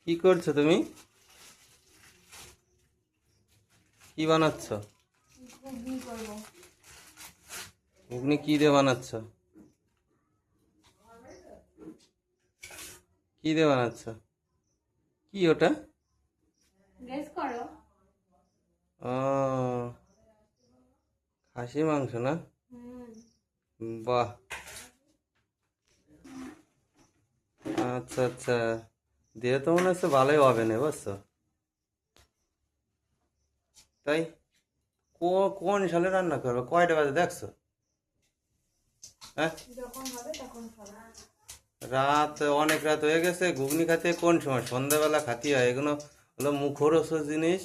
কি করছো তুমি? কি বানাচ্ছ? ঘুগনি করব। ঘুগনি কি দিয়ে বানাচ্ছ? কি দিয়ে বানাচ্ছ? কি ওটা? গেস করো। ও, খাসি মাংস না? বাহ, আচ্ছা আচ্ছা। দিয়ে তো মনে হচ্ছে ভালোই হবে না, বুঝছো? তাই কোন সালে রান্না করবে? কয়টা বাজে দেখছো? হ্যাঁ, যখন হবে তখন খাবো। রাত অনেক রাত হয়ে গেছে। ঘুগনি খাতে কোন সময়? সন্ধ্যাবেলা খাতি হয়। এগুলো হলো মুখরোচক জিনিস,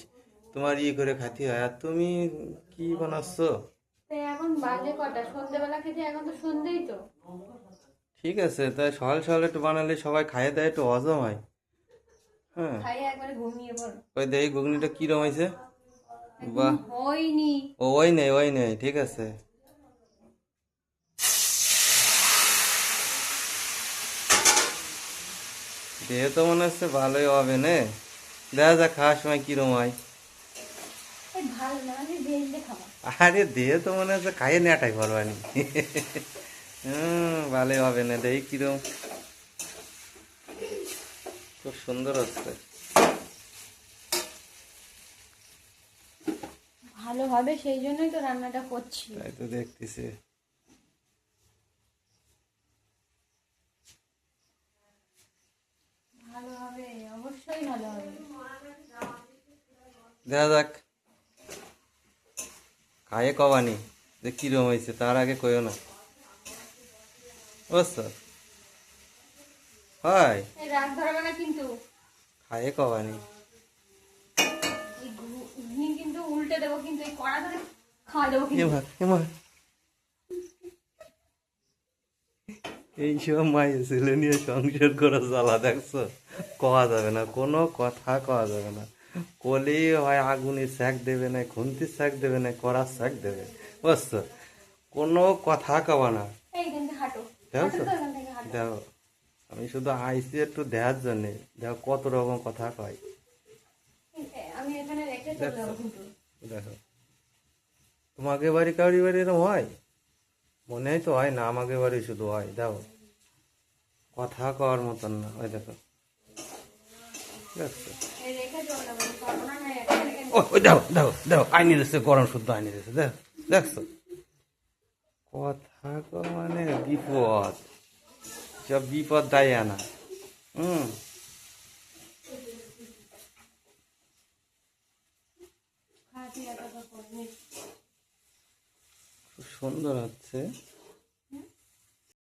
তোমার করে খাতি হয়। আর তুমি কি বানাচ্ছ? তাই এখন বাজে কটা? সন্ধ্যেবেলা খেতে এখন তো সন্ধ্যেই তো। ঠিক আছে, তাই সকাল সকাল একটু বানালে সবাই খাইয়ে দেয়, একটু হজম হয়। হ্যাঁ, খাইয়ে একবারে ঘুমিয়ে পড়ো। ওই দেখি ঘুগনিটা কিরম হয়েছে। এখন বাহ, হয়নি। ওই নেই ঠিক আছে। দেহে তো মনে হচ্ছে ভালোই হবে নে। দেখা যাক খাওয়ার সময় কিরম হয়। এই ভালো না, আমি ভেজে খাবো। আরে দেহে তো মনে হচ্ছে খাইয়ে নেটাই পারবানি। ভালোই হবে না, দেখি কিরম। খুব সুন্দর হচ্ছে। ভালো হবে সেই জন্যই তো রান্নাটা করছি। তাই তো দেখতেছি। ভালো হবে, অবশ্যই ভালো হবে। দেখা যাক, খাইয়ে কবানি যে কিরম হয়েছে, তার আগে কইও না, বুঝছো? হয়, এই রাগ ধরবে না কিন্তু। খাইয়ে কবানি। এই ঘুগনি কিন্তু উল্টে দেবো, কিন্তু এই কড়া ধরে খাওয়া দেবো কিন্তু। এমা এমা, এইসব মায়ের ছেলে নিয়ে সংসার করা জ্বালা দেখছো? কওয়া যাবে না, কোনো কথা কওয়া যাবে না। কলি হয় আগুনের শাক দেবে না, খুন্তির শাক দেবে না, কড়ার শাক দেবে, বুঝছো? কোনো কথা কবা না। এইখান থেকে হাঁটো। হাঁটো দেখছো? তো, এখান থেকে হাঁটো। দেখো, আমি শুধু আইসি একটু দেখার জন্যে। দেখো কত রকম কথা কয়। আমি এখানে রেখে চলে দেখছো? যাবো কিন্তু। দেখো, তোমাকে বাড়ি কাউরি বাড়ি এরকম হয়? মনে হয় তো হয় না, আমাকে বাড়ি শুধু হয়। দেখো, কথা কওয়ার মতন না। ওই দেখো, দেখছো? এই রেখে চলে যাবো, পারবো না, না এখানে রেখে ওই দেখো দেখো দেখো, আইনি দিচ্ছে, গরম শুদ্ধ আইনি দিচ্ছে। দেখছো? কথা মানে বিপদ, সব বিপদ দায় আনা। হুম, খাওয়া দিয়ে এত করে নিস। খুব সুন্দর হচ্ছে।